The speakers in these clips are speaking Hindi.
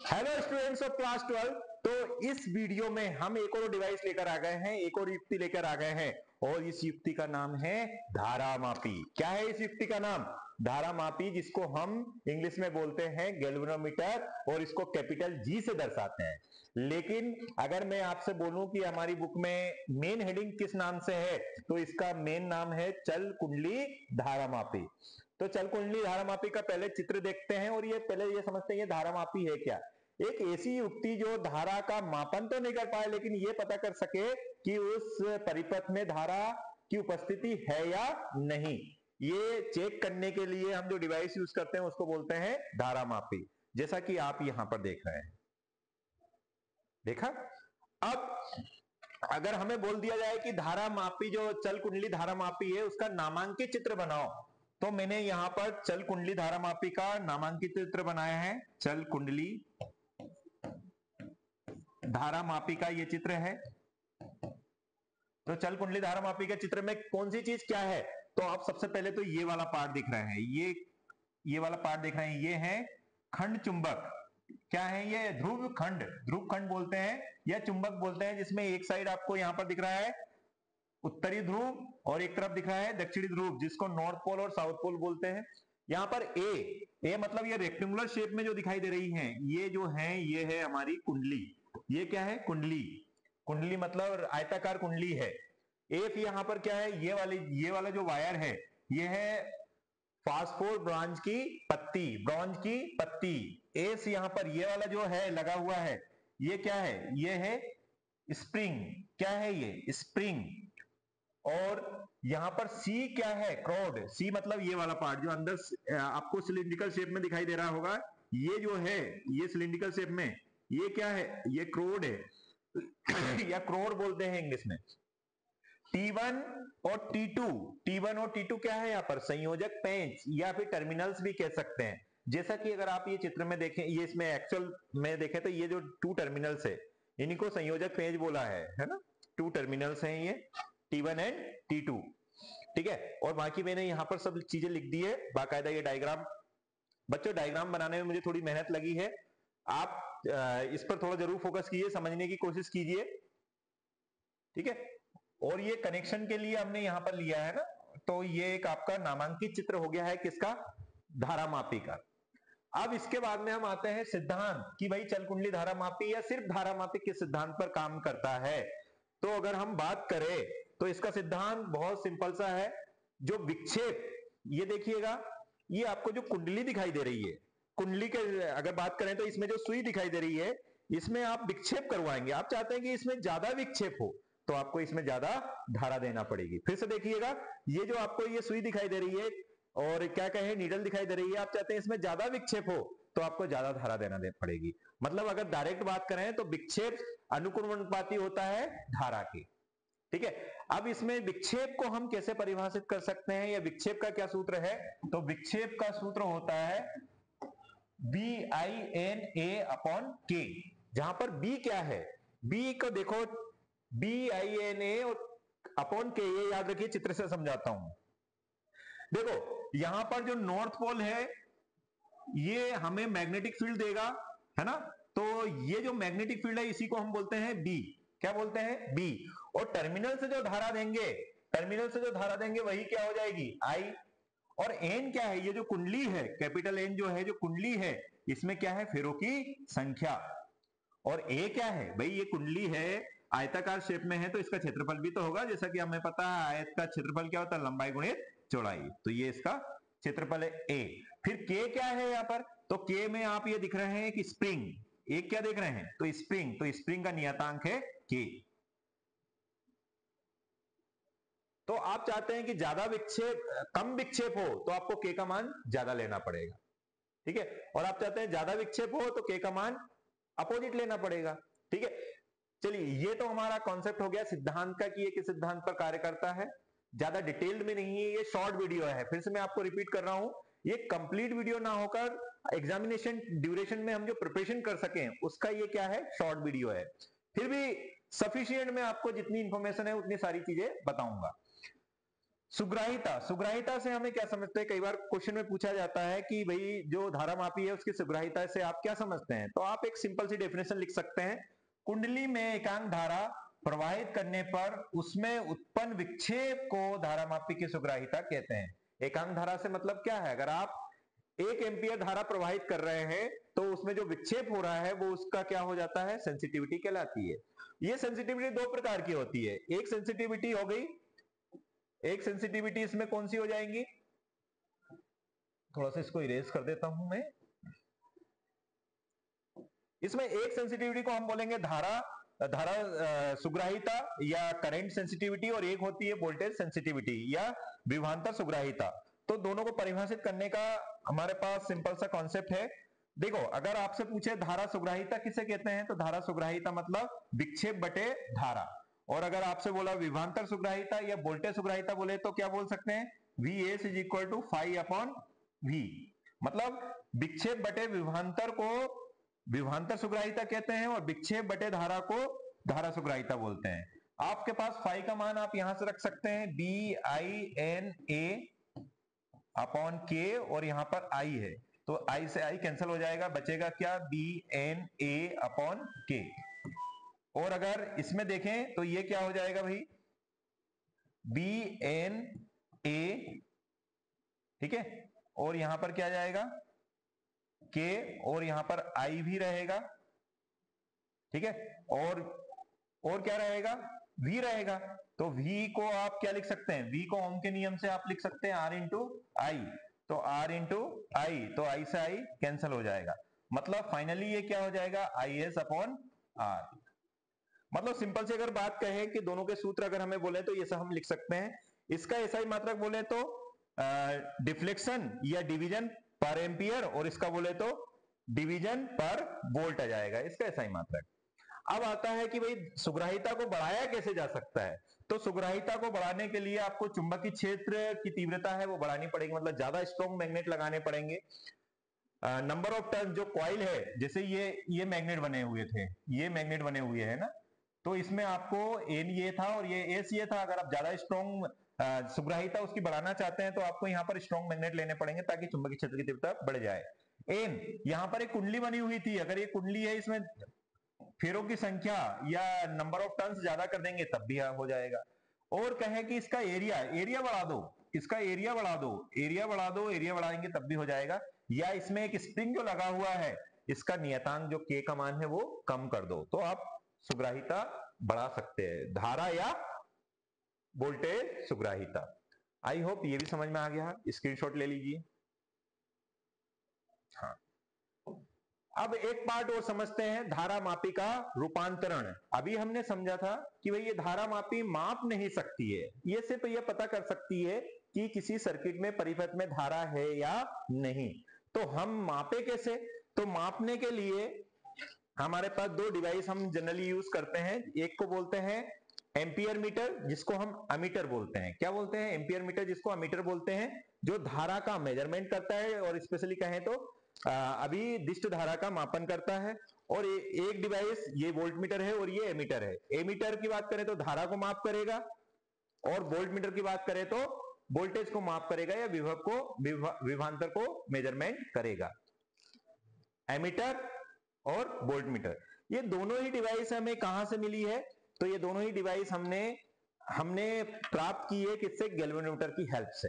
Hello students of class 12। तो इस वीडियो में हम एक और डिवाइस लेकर आ गए हैं, एक और युक्ति लेकर आ गए हैं और इस युक्ति का नाम है धारामापी। क्या है इस युक्ति का नाम? धारामापी, जिसको हम इंग्लिश में बोलते हैं गैल्वेनोमीटर और इसको कैपिटल जी से दर्शाते हैं। लेकिन अगर मैं आपसे बोलूं कि हमारी बुक में मेन हेडिंग किस नाम से है, तो इसका मेन नाम है चल कुंडली धारामापी। तो चल कुंडली धारामापी का पहले चित्र देखते हैं और ये पहले ये समझते हैं ये धारामापी है क्या। एक ऐसी युक्ति जो धारा का मापन तो नहीं कर पाए लेकिन ये पता कर सके कि उस परिपथ में धारा की उपस्थिति है या नहीं। ये चेक करने के लिए हम जो डिवाइस यूज करते हैं उसको बोलते हैं धारामापी, जैसा कि आप यहां पर देख रहे हैं। देखा? अब अगर हमें बोल दिया जाए कि धारामापी जो चल कुंडली धारामापी है उसका नामांकित चित्र बनाओ, तो मैंने यहां पर चल कुंडली धारामापी का नामांकित चित्र बनाया है। चल कुंडली धारामापी का ये चित्र है। तो चल कुंडली धारामापी के चित्र में कौन सी चीज क्या है? तो आप सबसे पहले तो ये वाला पार्ट दिख रहे हैं, ये वाला पार्ट दिख रहे हैं, ये है खंड चुंबक। क्या है ये? ध्रुव खंड, ध्रुव खंड बोलते हैं या चुंबक बोलते हैं, जिसमें एक साइड आपको यहां पर दिख रहा है उत्तरी ध्रुव और एक तरफ दिख रहा है दक्षिणी ध्रुव, जिसको नॉर्थ पोल और साउथ पोल बोलते हैं। यहां पर ए मतलब ये रेक्टेंगुलर शेप में जो दिखाई दे रही है, ये जो है ये है हमारी कुंडली। ये क्या है? कुंडली। कुंडली मतलब आयताकार कुंडली है। एफ यहां पर क्या है? ये वाला जो वायर है ये है फास्फोर ब्रॉन्ज की पत्ती, ब्रॉन्ज की पत्ती। एस यहां पर ये वाला जो है लगा हुआ है, ये क्या है? ये है स्प्रिंग। क्या है ये? स्प्रिंग। और यहां पर सी क्या है? क्रोड। सी मतलब ये वाला पार्ट जो अंदर आपको सिलिंड्रिकल शेप में दिखाई दे रहा होगा, ये जो है ये सिलिंड्रिकल शेप में, ये क्या है? ये क्रोड है या क्रोड बोलते हैं इंग्लिश में। T1 और T2, T1 और T2 क्या है? यहां पर संयोजक पेंच या फिर टर्मिनल्स भी कह सकते हैं। जैसा कि अगर आप ये चित्र में देखें, ये इसमें एक्चुअल में देखें तो ये जो टू टर्मिनल्स है इन्हीं को संयोजक पेंच बोला है ना। टू टर्मिनल्स हैं ये T1 एंड T2। ठीक है, और बाकी मैंने यहां पर सब चीजें लिख दी है बाकायदा। ये डायग्राम, बच्चों डायग्राम बनाने में मुझे थोड़ी मेहनत लगी है, आप इस पर थोड़ा जरूर फोकस कीजिए, समझने की कोशिश कीजिए। ठीक है, और ये कनेक्शन के लिए हमने यहां पर लिया है ना, तो ये एक आपका नामांकित चित्र हो गया है किसका? धारामापी का। अब इसके बाद में हम आते हैं सिद्धांत कि भाई चल कुंडली धारामापी या सिर्फ धारामापी किस सिद्धांत पर काम करता है। तो अगर हम बात करें तो इसका सिद्धांत बहुत सिंपल सा है। जो विक्षेप, ये देखिएगा, ये आपको जो कुंडली दिखाई दे रही है, कुंडली के अगर बात करें तो इसमें जो सुई दिखाई दे रही है, इसमें आप विक्षेप करवाएंगे। आप चाहते हैं कि इसमें ज्यादा विक्षेप हो तो आपको इसमें ज्यादा धारा देना पड़ेगी। फिर से देखिएगा, ये जो आपको ये सुई दिखाई दे रही है और क्या कहे नीडल दिखाई दे रही है, आप चाहते हैं इसमें ज्यादा विक्षेप हो तो आपको ज्यादा धारा देना पड़ेगी। मतलब अगर डायरेक्ट बात करें तो विक्षेप अनुक्रमणिपाती होता है धारा की। ठीक है, अब इसमें विक्षेप को हम कैसे परिभाषित कर सकते हैं या विक्षेप का क्या सूत्र है? तो विक्षेप का सूत्र होता है BINA अपॉन के। जहां पर बी क्या है? बी को देखो, BINA अपॉन के, ये याद रखिए, चित्र से समझाता हूं। देखो यहां पर जो नॉर्थ पोल है ये हमें मैग्नेटिक फील्ड देगा, है ना। तो ये जो मैग्नेटिक फील्ड है इसी को हम बोलते हैं बी। क्या बोलते हैं? बी। और टर्मिनल से जो धारा देंगे, टर्मिनल से जो धारा देंगे वही क्या हो जाएगी? आई। और एन क्या है? ये जो कुंडली है, कैपिटल एन जो है, जो कुंडली है, इसमें क्या है? फेरों की संख्या। और ए क्या है? भाई ये कुंडली है, आयताकार शेप में है तो इसका क्षेत्रफल भी तो होगा। जैसा कि हमें पता है आयत का क्षेत्रफल क्या होता है? लंबाई गुणित चौड़ाई। तो ये इसका क्षेत्रफल है ए। फिर के क्या है यहां पर? तो के में आप ये दिख रहे हैं कि स्प्रिंग, एक क्या देख रहे हैं? तो स्प्रिंग, तो स्प्रिंग का नियतांक है के। तो आप चाहते हैं कि ज्यादा विक्षेप, कम विक्षेप हो तो आपको के का मान ज्यादा लेना पड़ेगा। ठीक है, और आप चाहते हैं ज्यादा विक्षेप हो तो के का मान अपोजिट लेना पड़ेगा। ठीक है, चलिए ये तो हमारा कॉन्सेप्ट हो गया सिद्धांत का कि ये किस सिद्धांत पर कार्य करता है। ज्यादा डिटेल्ड में नहीं है, ये शॉर्ट वीडियो है। फिर से मैं आपको रिपीट कर रहा हूं, ये कंप्लीट वीडियो ना होकर एग्जामिनेशन ड्यूरेशन में हम जो प्रिपरेशन कर सकें उसका ये क्या है? शॉर्ट वीडियो है। फिर भी सफिशिएंट मैं आपको जितनी इंफॉर्मेशन है उतनी सारी चीजें बताऊंगा। सुग्राहिता, सुग्राहिता से हमें क्या समझते हैं, कई बार क्वेश्चन में पूछा जाता है कि भाई जो धारा मापी है उसकी सुग्राहिता से आप क्या समझते हैं, तो आप एक सिंपल सी डेफिनेशन लिख सकते हैं, कुंडली में एकांक धारा प्रवाहित करने पर उसमें उत्पन्न विक्षेप को धारा मापी की सुग्राहिता कहते हैं। एकांक धारा से मतलब क्या है, अगर आप 1 एम्पियर धारा प्रवाहित कर रहे हैं तो उसमें जो विक्षेप हो रहा है वो उसका क्या हो जाता है, सेंसिटिविटी कहलाती है। ये सेंसिटिविटी दो प्रकार की होती है, एक सेंसिटिविटी हो गई, एक सेंसिटिविटी इसमें कौन सी हो जाएंगी, थोड़ा सा इसको इरेज कर देता हूं मैं। इसमें एक सेंसिटिविटी को हम बोलेंगे धारा धारा सुग्राहिता या करंट सेंसिटिविटी, और एक होती है वोल्टेज सेंसिटिविटी या विभवांतर सुग्राहिता। तो दोनों को परिभाषित करने का हमारे पास सिंपल सा कॉन्सेप्ट है। देखो, अगर आपसे पूछे धारा सुग्राहिता किसे कहते हैं, तो धारा सुग्राहिता मतलब विक्षेप बटे धारा। और अगर आपसे बोला विभवांतर सुग्राहिता या वोल्टेज सुग्राहिता बोले तो क्या बोल सकते हैं, VS is equal to phi upon V, मतलब विक्षेप बटे विभवांतर को विभवांतर सुग्राहिता कहते हैं और विक्षेप बटे धारा को धारा सुग्राहिता बोलते हैं। आपके पास फाई का मान आप यहां से रख सकते हैं BINA अपॉन K, और यहां पर I है तो I से I कैंसिल हो जाएगा, बचेगा क्या, BNA अपॉन K। और अगर इसमें देखें तो ये क्या हो जाएगा भाई, BNA, ठीक है, और यहां पर क्या जाएगा K, और यहां पर I भी रहेगा, ठीक है, और क्या रहेगा, V रहेगा। तो V को आप क्या लिख सकते हैं, V को ओम के नियम से आप लिख सकते हैं R इंटू आई, तो R इंटू आई, तो I से I कैंसिल हो जाएगा, मतलब फाइनली ये क्या हो जाएगा, IS अपॉन R। मतलब सिंपल से अगर बात कहें कि दोनों के सूत्र अगर हमें बोले तो ये सब हम लिख सकते हैं। इसका ऐसा ही मात्रक बोले तो डिफ्लेक्शन या डिवीजन पर एम्पियर, और इसका बोले तो डिवीजन पर वोल्ट आ जाएगा, इसका ऐसा ही मात्रक। अब आता है कि भाई सुग्राहिता को बढ़ाया कैसे जा सकता है, तो सुग्राहिता को बढ़ाने के लिए आपको चुंबकीय क्षेत्र की तीव्रता है वो बढ़ानी पड़ेगी, मतलब ज्यादा स्ट्रॉन्ग मैग्नेट लगाने पड़ेंगे। नंबर ऑफ टर्न जो कॉइल है, जैसे ये मैग्नेट बने हुए थे, ये मैग्नेट बने हुए हैं ना, तो इसमें आपको एन ये था और ये एस ये था। अगर आप ज्यादा स्ट्रॉन्ग सुग्राहिता उसकी बढ़ाना चाहते हैं तो आपको यहाँ पर स्ट्रॉन्ग मैग्नेट लेने पड़ेंगे ताकि चुंबकीय क्षेत्र की तीव्रता बढ़ जाए। एन, यहाँ पर एक कुंडली बनी हुई थी, अगर ये कुंडली है इसमें फेरों की संख्या या नंबर ऑफ टर्न्स ज्यादा कर देंगे तब भी हो जाएगा। और कहे कि इसका एरिया एरिया बढ़ा दो, इसका एरिया बढ़ा दो, एरिया बढ़ा दो, एरिया बढ़ाएंगे तब भी हो जाएगा। या इसमें एक स्प्रिंग जो लगा हुआ है, इसका नियतांक जो K का मान है वो कम कर दो, तो आप सुग्राहिता बढ़ा सकते हैं, धारा या वोल्टेज सुग्राहिता। आई होप ये भी समझ में आ गया, स्क्रीनशॉट ले लीजिए। हाँ, अब एक पार्ट और समझते हैं, धारा मापी का रूपांतरण। अभी हमने समझा था कि भाई ये धारा मापी माप नहीं सकती है, ये सिर्फ ये पता कर सकती है कि किसी सर्किट में परिपथ में धारा है या नहीं। तो हम मापे कैसे, तो मापने के लिए हमारे पास दो डिवाइस हम जनरली यूज करते हैं, एक को बोलते हैं एम्पियर मीटर जिसको हम अमीटर बोलते हैं। क्या बोलते हैं, एम्पियर मीटर जिसको अमीटर बोलते हैं, जो धारा का मेजरमेंट करता है और स्पेशली कहें तो अभी दिष्ट धारा का मापन करता है। और एक डिवाइस ये वोल्ट मीटर है और ये एमीटर है। एमीटर की बात करें तो धारा को माप करेगा, और वोल्ट मीटर की बात करें तो वोल्टेज को माप करेगा या विभव को विभवांतर को मेजरमेंट करेगा। एमीटर और वोल्ट मीटर, ये दोनों ही डिवाइस हमें कहां से मिली है, तो ये दोनों ही डिवाइस हमने प्राप्त की है किससे, गैल्वेनोमीटर की हेल्प से।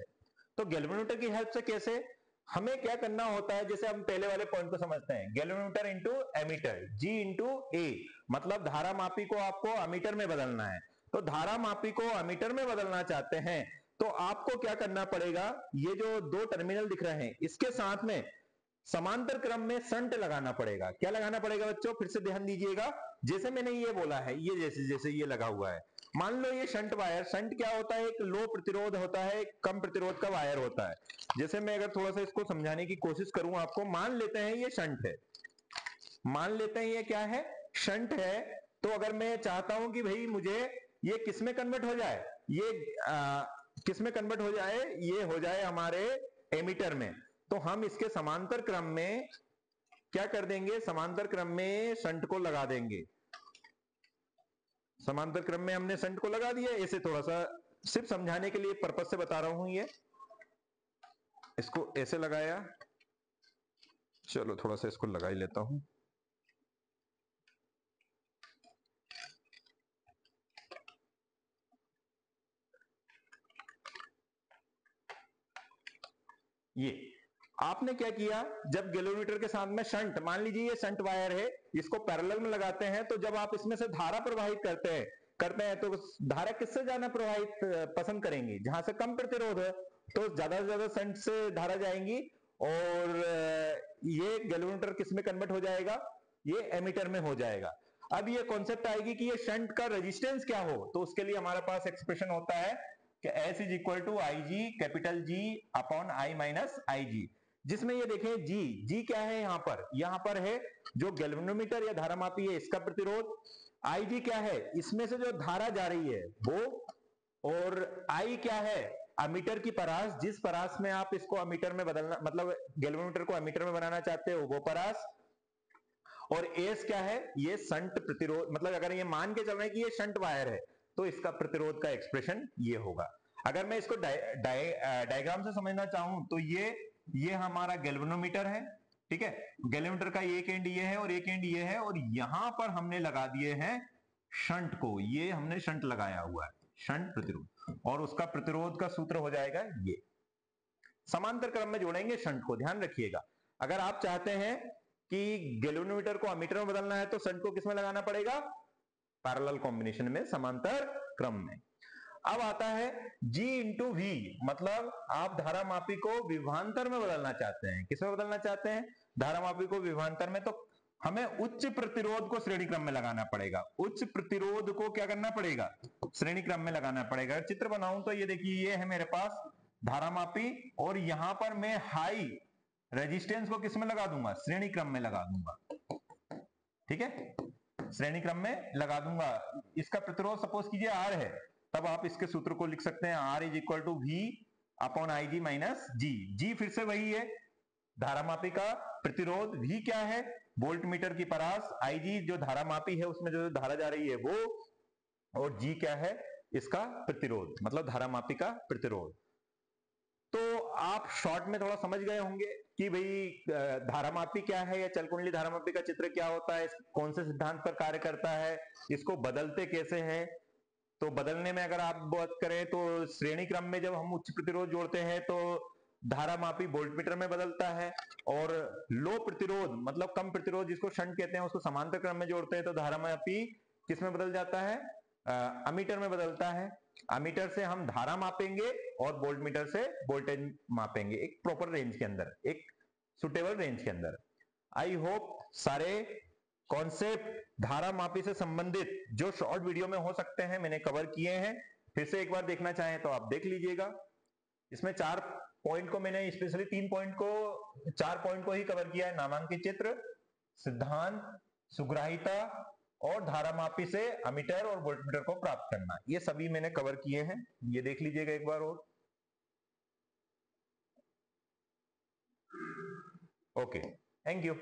तो गैल्वेनोमीटर की हेल्प से कैसे, हमें क्या करना होता है, जैसे हम पहले वाले पॉइंट को समझते हैं, galvanometer into ammeter, G into A, मतलब धारा मापी को आपको अमीटर में बदलना है। तो धारा मापी को अमीटर में बदलना चाहते हैं तो आपको क्या करना पड़ेगा, ये जो दो टर्मिनल दिख रहे हैं इसके साथ में समांतर क्रम में शंट लगाना पड़ेगा। क्या लगाना पड़ेगा बच्चों, फिर से ध्यान दीजिएगा, जैसे मैंने ये बोला है, ये जैसे जैसे ये लगा हुआ है, मान लो ये शंट वायर, शंट क्या होता है, एक लो प्रतिरोध होता है, एक कम प्रतिरोध का वायर होता है। जैसे मैं अगर थोड़ा सा इसको समझाने की कोशिश करूं आपको, मान लेते हैं ये शंट है, मान लेते हैं ये क्या है, शंट है। तो अगर मैं चाहता हूं कि भाई मुझे ये किस में कन्वर्ट हो जाए, ये किस में कन्वर्ट हो जाए, ये हो जाए हमारे एमीटर में, तो हम इसके समांतर क्रम में क्या कर देंगे, समांतर क्रम में शंट को लगा देंगे। समांतर क्रम में हमने शंट को लगा दिया, इसे थोड़ा सा सिर्फ समझाने के लिए पर्पस से बता रहा हूं। ये इसको ऐसे लगाया, चलो थोड़ा सा इसको लगा ही लेता हूं। ये आपने क्या किया, जब गैल्वेनोमीटर के साथ में शंट, मान लीजिए ये शंट वायर है, इसको पैरेलल में लगाते हैं, तो जब आप इसमें से धारा प्रवाहित करते हैं तो धारा किससे जाना प्रवाहित पसंद करेंगे, जहां से कम प्रतिरोध है, तो ज्यादा से ज्यादा शंट से धारा जाएंगी। और ये गैल्वेनोमीटर किस में कन्वर्ट हो जाएगा, ये एमीटर में हो जाएगा। अब ये कॉन्सेप्ट आएगी कि ये शंट का रेजिस्टेंस क्या हो, तो उसके लिए हमारे पास एक्सप्रेशन होता है कि S is equal to I G, capital G upon I minus I G, जिसमें ये देखें जी क्या है, यहां पर है जो गैल्वेनोमीटर या धारामापी है इसका प्रतिरोध, आई जी क्या है, इसमें से जो धारा जा रही है वो, और आई क्या है, अमीटर की परास, जिस परास में आप इसको अमीटर में बदलना, मतलब गैल्वेनोमीटर को अमीटर में बनाना चाहते हो वो परास, और एस क्या है, ये शंट प्रतिरोध, मतलब अगर ये मान के चल रहे हैं कि ये शंट वायर है तो इसका प्रतिरोध का एक्सप्रेशन ये होगा। अगर मैं इसको डायग्राम से समझना चाहूं तो ये हमारा गैल्वेनोमीटर है, ठीक है, गैल्वेनोमीटर का एक एंड ये है और एक एंड ये है, और यहां पर हमने लगा दिए हैं शंट को, ये हमने शंट लगाया हुआ है, शंट प्रतिरोध, और उसका प्रतिरोध का सूत्र हो जाएगा ये। समांतर क्रम में जोड़ेंगे शंट को, ध्यान रखिएगा। अगर आप चाहते हैं कि गैल्वेनोमीटर को अमीटर में बदलना है तो शंट को किसमें लगाना पड़ेगा, पैरेलल कॉम्बिनेशन में, समांतर क्रम में। अब आता है G इंटू वी, मतलब आप धारामापी को विभवांतर में बदलना चाहते हैं, किसमें बदलना चाहते हैं, धारामापी को विभवांतर में, तो हमें उच्च प्रतिरोध को श्रेणी क्रम में लगाना पड़ेगा, उच्च प्रतिरोध को क्या करना पड़ेगा, श्रेणी क्रम में लगाना पड़ेगा। चित्र बनाऊं तो ये देखिए, ये है मेरे पास धारामापी, और यहां पर मैं हाई रेजिस्टेंस को किस में लगा दूंगा, श्रेणी क्रम में लगा दूंगा, ठीक है, श्रेणी क्रम में लगा दूंगा। इसका प्रतिरोध सपोज कीजिए R है, तब आप इसके सूत्र को लिख सकते हैं, R is equal to V upon I G minus G. जी फिर से वही है, धारामापी का प्रतिरोध, V क्या है, वोल्ट मीटर की परास, आई जी जो धारामापी है उसमें जो धारा जा रही है वो, और G क्या है, इसका प्रतिरोध, मतलब धारामापी का प्रतिरोध। तो आप शॉर्ट में थोड़ा समझ गए होंगे कि भाई धारामापी क्या है, या चलकुंडली धारामापी का चित्र क्या होता है, कौन से सिद्धांत पर कार्य करता है, इसको बदलते कैसे हैं। तो बदलने में अगर आप बात करें तो श्रेणी क्रम में जब हम उच्च प्रतिरोध जोड़ते हैं तो धारामापी वोल्टमीटर में बदलता है, और लो प्रतिरोध मतलब कम प्रतिरोध जिसको शंट कहते हैं उसको समांतर क्रम में जोड़ते हैं तो धारामापी किस में बदल जाता है, अमीटर में बदलता है। अमीटर से हम धारा मापेंगे और वोल्टमीटर से वोल्टेज मापेंगे, एक प्रॉपर रेंज के अंदर, एक सुटेबल रेंज के अंदर। आई होप सारे कॉन्सेप्ट धारा मापी से संबंधित जो शॉर्ट वीडियो में हो सकते हैं मैंने कवर किए हैं। फिर से एक बार देखना चाहें तो आप देख लीजिएगा। इसमें 4 पॉइंट को मैंने स्पेशली 4 पॉइंट को ही कवर किया है, नामांकित चित्र, सिद्धांत, सुग्राहिता और धारामापी से अमीटर और वोल्टमीटर को प्राप्त करना, ये सभी मैंने कवर किए हैं, ये देख लीजिएगा एक बार और। Okay, thank you.